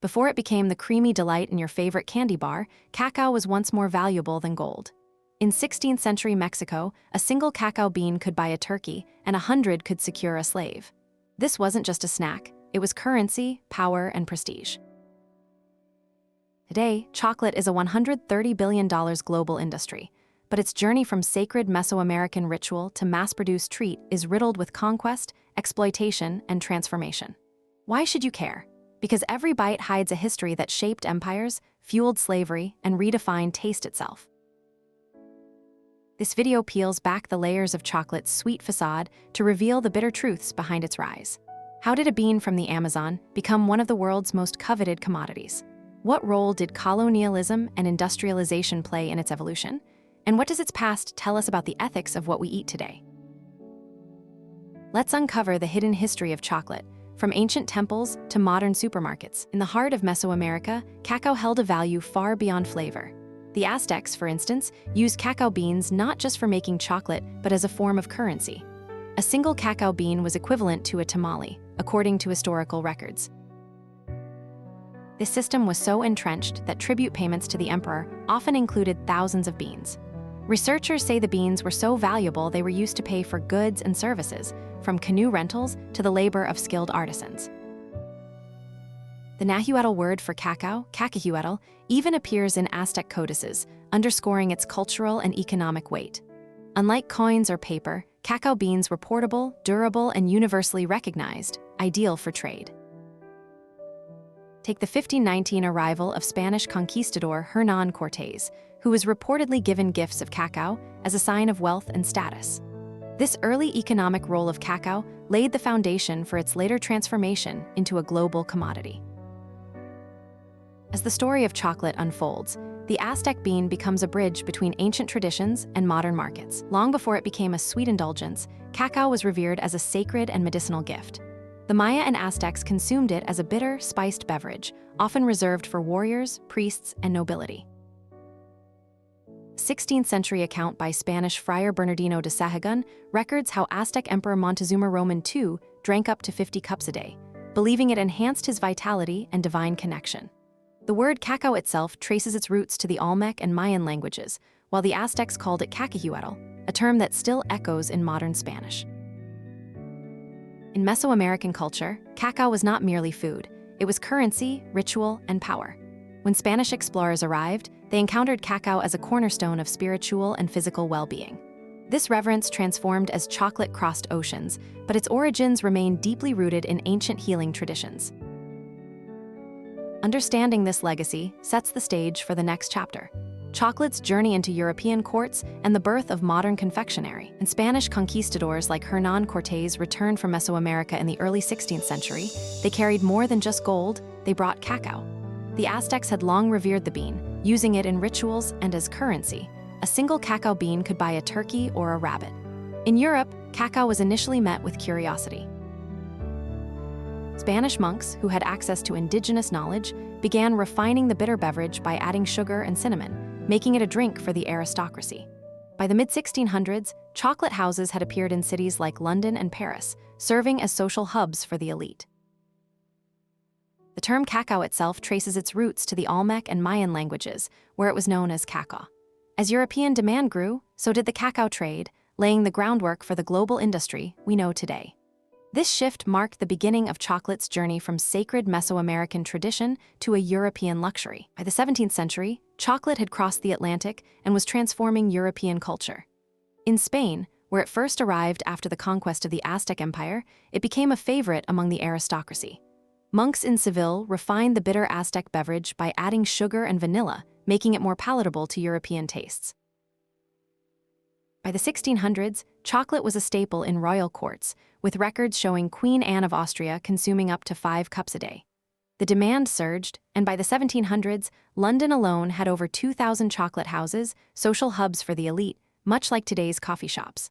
Before it became the creamy delight in your favorite candy bar, cacao was once more valuable than gold. In 16th century Mexico, a single cacao bean could buy a turkey, and 100 could secure a slave. This wasn't just a snack, it was currency, power, and prestige. Today, chocolate is a $130 billion global industry, but its journey from sacred Mesoamerican ritual to mass-produced treat is riddled with conquest, exploitation, and transformation. Why should you care? Because every bite hides a history that shaped empires, fueled slavery, and redefined taste itself. This video peels back the layers of chocolate's sweet facade to reveal the bitter truths behind its rise. How did a bean from the Amazon become one of the world's most coveted commodities? What role did colonialism and industrialization play in its evolution? And what does its past tell us about the ethics of what we eat today? Let's uncover the hidden history of chocolate, from ancient temples to modern supermarkets. In the heart of Mesoamerica, cacao held a value far beyond flavor. The Aztecs, for instance, used cacao beans not just for making chocolate, but as a form of currency. A single cacao bean was equivalent to a tamale, according to historical records. This system was so entrenched that tribute payments to the emperor often included thousands of beans. Researchers say the beans were so valuable they were used to pay for goods and services, from canoe rentals to the labor of skilled artisans. The Nahuatl word for cacao, cacahuatl, even appears in Aztec codices, underscoring its cultural and economic weight. Unlike coins or paper, cacao beans were portable, durable, and universally recognized, ideal for trade. Take the 1519 arrival of Spanish conquistador Hernán Cortés, who was reportedly given gifts of cacao as a sign of wealth and status. This early economic role of cacao laid the foundation for its later transformation into a global commodity. As the story of chocolate unfolds, the Aztec bean becomes a bridge between ancient traditions and modern markets. Long before it became a sweet indulgence, cacao was revered as a sacred and medicinal gift. The Maya and Aztecs consumed it as a bitter, spiced beverage, often reserved for warriors, priests, and nobility. A 16th century account by Spanish Friar Bernardino de Sahagún records how Aztec Emperor Montezuma Roman II drank up to 50 cups a day, believing it enhanced his vitality and divine connection. The word cacao itself traces its roots to the Olmec and Mayan languages, while the Aztecs called it cacahuatl, a term that still echoes in modern Spanish. In Mesoamerican culture, cacao was not merely food, it was currency, ritual, and power. When Spanish explorers arrived, they encountered cacao as a cornerstone of spiritual and physical well-being. This reverence transformed as chocolate crossed oceans, but its origins remain deeply rooted in ancient healing traditions. Understanding this legacy sets the stage for the next chapter: chocolate's journey into European courts and the birth of modern confectionery. And Spanish conquistadors like Hernán Cortés returned from Mesoamerica in the early 16th century. They carried more than just gold, they brought cacao. The Aztecs had long revered the bean, using it in rituals and as currency. A single cacao bean could buy a turkey or a rabbit. In Europe, cacao was initially met with curiosity. Spanish monks, who had access to indigenous knowledge, began refining the bitter beverage by adding sugar and cinnamon, making it a drink for the aristocracy. By the mid-1600s, chocolate houses had appeared in cities like London and Paris, serving as social hubs for the elite. The term cacao itself traces its roots to the Olmec and Mayan languages, where it was known as caca. As European demand grew, so did the cacao trade, laying the groundwork for the global industry we know today. This shift marked the beginning of chocolate's journey from sacred Mesoamerican tradition to a European luxury. By the 17th century, chocolate had crossed the Atlantic and was transforming European culture. In Spain, where it first arrived after the conquest of the Aztec Empire, it became a favorite among the aristocracy. Monks in Seville refined the bitter Aztec beverage by adding sugar and vanilla, making it more palatable to European tastes. By the 1600s, chocolate was a staple in royal courts, with records showing Queen Anne of Austria consuming up to 5 cups a day. The demand surged, and by the 1700s, London alone had over 2,000 chocolate houses, social hubs for the elite, much like today's coffee shops.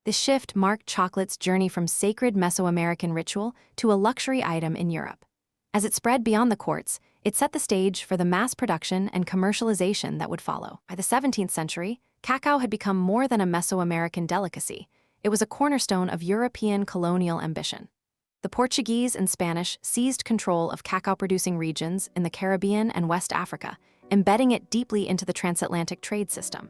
This shift marked chocolate's journey from sacred Mesoamerican ritual to a luxury item in Europe. As it spread beyond the courts, it set the stage for the mass production and commercialization that would follow. By the 17th century, cacao had become more than a Mesoamerican delicacy. It was a cornerstone of European colonial ambition. the Portuguese and Spanish seized control of cacao-producing regions in the Caribbean and West Africa, embedding it deeply into the transatlantic trade system.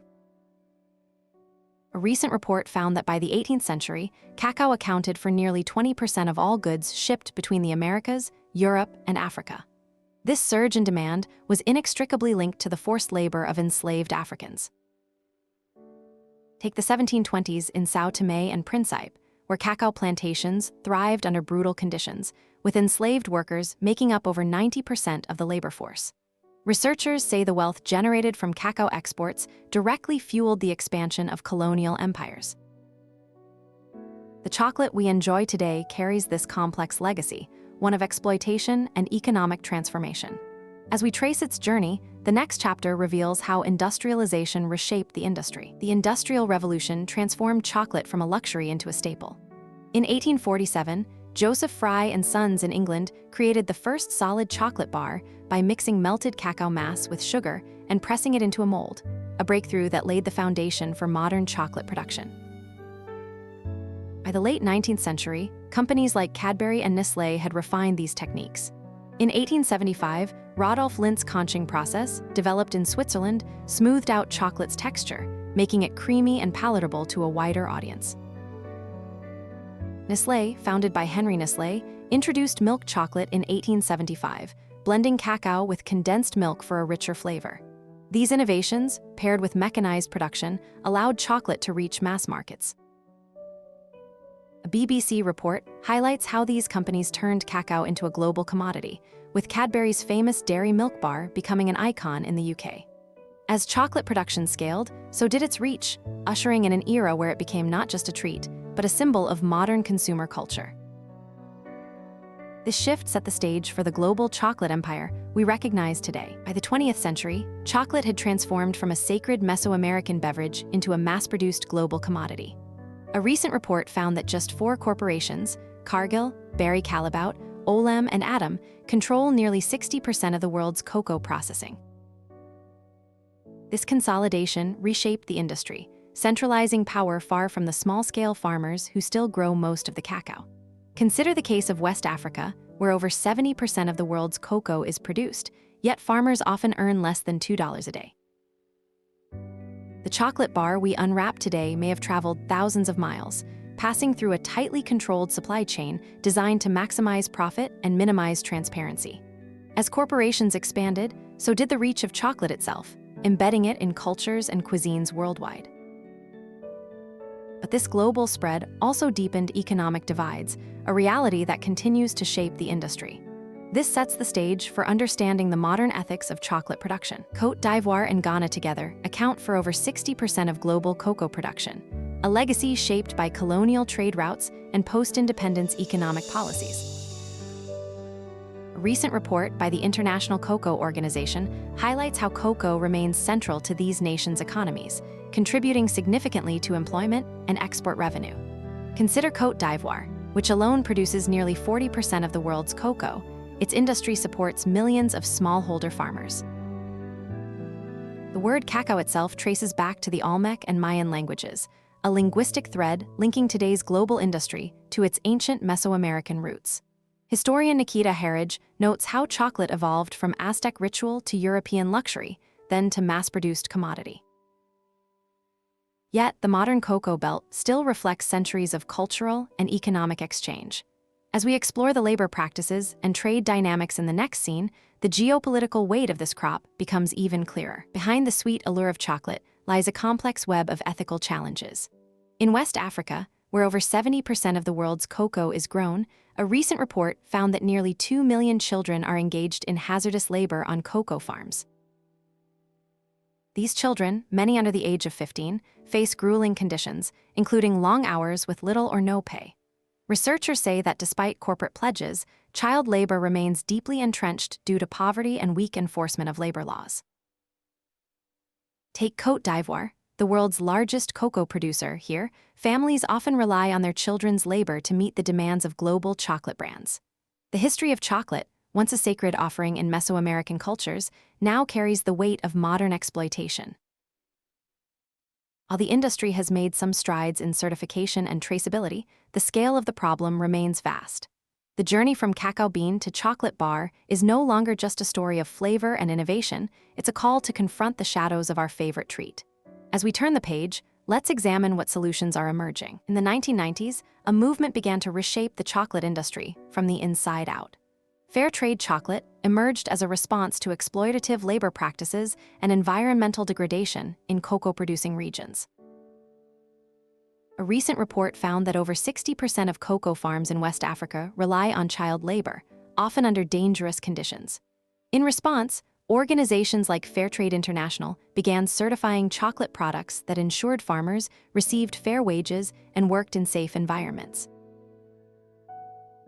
A recent report found that by the 18th century, cacao accounted for nearly 20% of all goods shipped between the Americas, Europe, and Africa. This surge in demand was inextricably linked to the forced labor of enslaved Africans. Take the 1720s in São Tomé and Príncipe, where cacao plantations thrived under brutal conditions, with enslaved workers making up over 90% of the labor force. Researchers say the wealth generated from cacao exports directly fueled the expansion of colonial empires. The chocolate we enjoy today carries this complex legacy, one of exploitation and economic transformation. As we trace its journey, the next chapter reveals how industrialization reshaped the industry. The Industrial Revolution transformed chocolate from a luxury into a staple. In 1847, Joseph Fry and Sons in England created the first solid chocolate bar by mixing melted cacao mass with sugar and pressing it into a mold, a breakthrough that laid the foundation for modern chocolate production. By the late 19th century, companies like Cadbury and Nestlé had refined these techniques. In 1875, Rodolphe Lindt's conching process, developed in Switzerland, smoothed out chocolate's texture, making it creamy and palatable to a wider audience. Nestlé, founded by Henry Nestlé, introduced milk chocolate in 1875, blending cacao with condensed milk for a richer flavor. These innovations, paired with mechanized production, allowed chocolate to reach mass markets. A BBC report highlights how these companies turned cacao into a global commodity, with Cadbury's famous dairy milk bar becoming an icon in the UK. As chocolate production scaled, so did its reach, ushering in an era where it became not just a treat, but a symbol of modern consumer culture. This shift set the stage for the global chocolate empire we recognize today. By the 20th century, chocolate had transformed from a sacred Mesoamerican beverage into a mass-produced global commodity. A recent report found that just 4 corporations, Cargill, Barry Callebaut, Olem, and Atom, control nearly 60% of the world's cocoa processing. This consolidation reshaped the industry, centralizing power far from the small-scale farmers who still grow most of the cacao. Consider the case of West Africa, where over 70% of the world's cocoa is produced, yet farmers often earn less than $2 a day. The chocolate bar we unwrap today may have traveled thousands of miles, passing through a tightly controlled supply chain designed to maximize profit and minimize transparency. As corporations expanded, so did the reach of chocolate itself, embedding it in cultures and cuisines worldwide. But this global spread also deepened economic divides, a reality that continues to shape the industry. This sets the stage for understanding the modern ethics of chocolate production. Côte d'Ivoire and Ghana together account for over 60% of global cocoa production, a legacy shaped by colonial trade routes and post-independence economic policies. A recent report by the International Cocoa Organization highlights how cocoa remains central to these nations' economies, contributing significantly to employment and export revenue. Consider Côte d'Ivoire, which alone produces nearly 40% of the world's cocoa. Its industry supports millions of smallholder farmers. The word cacao itself traces back to the Olmec and Mayan languages, a linguistic thread linking today's global industry to its ancient Mesoamerican roots. Historian Nikita Harage notes how chocolate evolved from Aztec ritual to European luxury, then to mass-produced commodity. Yet, the modern cocoa belt still reflects centuries of cultural and economic exchange. As we explore the labor practices and trade dynamics in the next scene, the geopolitical weight of this crop becomes even clearer. Behind the sweet allure of chocolate lies a complex web of ethical challenges. In West Africa, where over 70% of the world's cocoa is grown, a recent report found that nearly 2 million children are engaged in hazardous labor on cocoa farms. These children, many under the age of 15, face grueling conditions, including long hours with little or no pay. Researchers say that despite corporate pledges, child labor remains deeply entrenched due to poverty and weak enforcement of labor laws. Take Côte d'Ivoire, the world's largest cocoa producer here. Families often rely on their children's labor to meet the demands of global chocolate brands. The history of chocolate, once a sacred offering in Mesoamerican cultures, now carries the weight of modern exploitation. While the industry has made some strides in certification and traceability, the scale of the problem remains vast. The journey from cacao bean to chocolate bar is no longer just a story of flavor and innovation, it's a call to confront the shadows of our favorite treat. As we turn the page, let's examine what solutions are emerging. In the 1990s, a movement began to reshape the chocolate industry from the inside out. Fair trade chocolate emerged as a response to exploitative labor practices and environmental degradation in cocoa-producing regions. A recent report found that over 60% of cocoa farms in West Africa rely on child labor, often under dangerous conditions. In response, organizations like Fairtrade International began certifying chocolate products that ensured farmers received fair wages and worked in safe environments.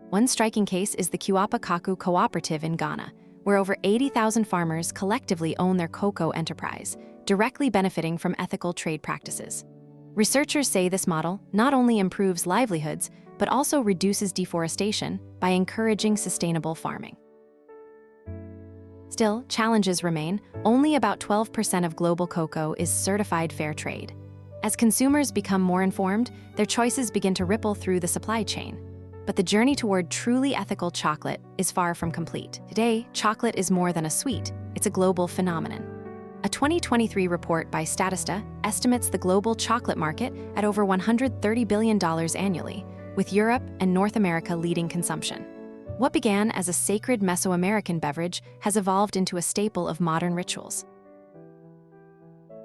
One striking case is the Kuapa Kaku Cooperative in Ghana, where over 80,000 farmers collectively own their cocoa enterprise, directly benefiting from ethical trade practices. Researchers say this model not only improves livelihoods, but also reduces deforestation by encouraging sustainable farming. Still, challenges remain. Only about 12% of global cocoa is certified fair trade. As consumers become more informed, their choices begin to ripple through the supply chain. But the journey toward truly ethical chocolate is far from complete. Today, chocolate is more than a sweet, it's a global phenomenon. A 2023 report by Statista estimates the global chocolate market at over $130 billion annually, with Europe and North America leading consumption. What began as a sacred Mesoamerican beverage has evolved into a staple of modern rituals.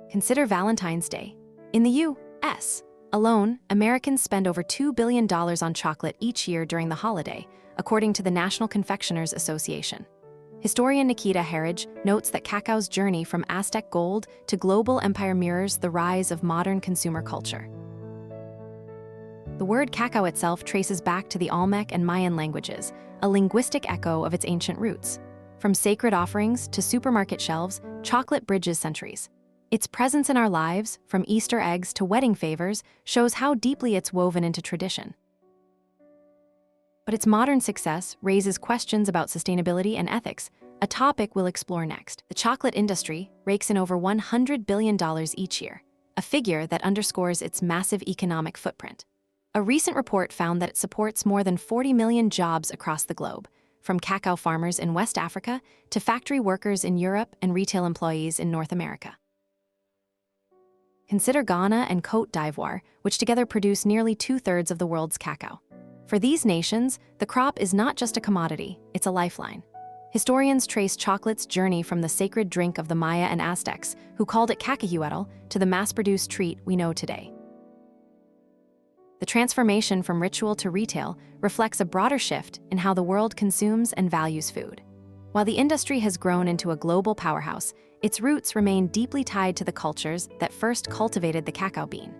Consider Valentine's Day. In the U.S. alone, Americans spend over $2 billion on chocolate each year during the holiday, according to the National Confectioners Association. Historian Nikita Harage notes that cacao's journey from Aztec gold to global empire mirrors the rise of modern consumer culture. The word cacao itself traces back to the Olmec and Mayan languages, a linguistic echo of its ancient roots. From sacred offerings to supermarket shelves, chocolate bridges centuries. Its presence in our lives, from Easter eggs to wedding favors, shows how deeply it's woven into tradition. But its modern success raises questions about sustainability and ethics, a topic we'll explore next. The chocolate industry rakes in over $100 billion each year, a figure that underscores its massive economic footprint. A recent report found that it supports more than 40 million jobs across the globe, from cacao farmers in West Africa to factory workers in Europe and retail employees in North America. Consider Ghana and Côte d'Ivoire, which together produce nearly 2/3 of the world's cacao. For these nations, the crop is not just a commodity, it's a lifeline. Historians trace chocolate's journey from the sacred drink of the Maya and Aztecs, who called it cacao, to the mass-produced treat we know today. The transformation from ritual to retail reflects a broader shift in how the world consumes and values food. While the industry has grown into a global powerhouse, its roots remain deeply tied to the cultures that first cultivated the cacao bean.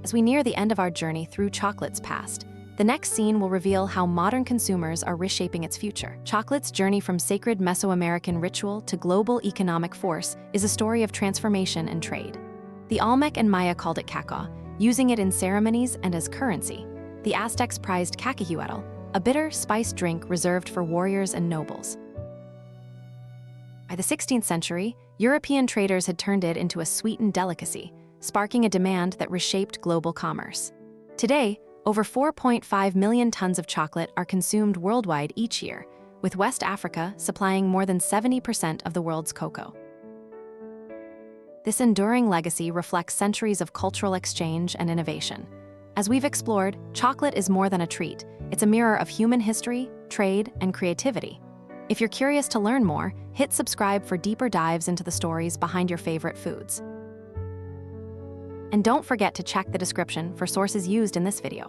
As we near the end of our journey through chocolate's past, the next scene will reveal how modern consumers are reshaping its future. Chocolate's journey from sacred Mesoamerican ritual to global economic force is a story of transformation and trade. The Olmec and Maya called it cacao, using it in ceremonies and as currency. The Aztecs prized cacao, a bitter, spiced drink reserved for warriors and nobles. By the 16th century, European traders had turned it into a sweetened delicacy, sparking a demand that reshaped global commerce. Today, over 4.5 million tons of chocolate are consumed worldwide each year, with West Africa supplying more than 70% of the world's cocoa. This enduring legacy reflects centuries of cultural exchange and innovation. As we've explored, chocolate is more than a treat. It's a mirror of human history, trade, and creativity. If you're curious to learn more, hit subscribe for deeper dives into the stories behind your favorite foods. And don't forget to check the description for sources used in this video.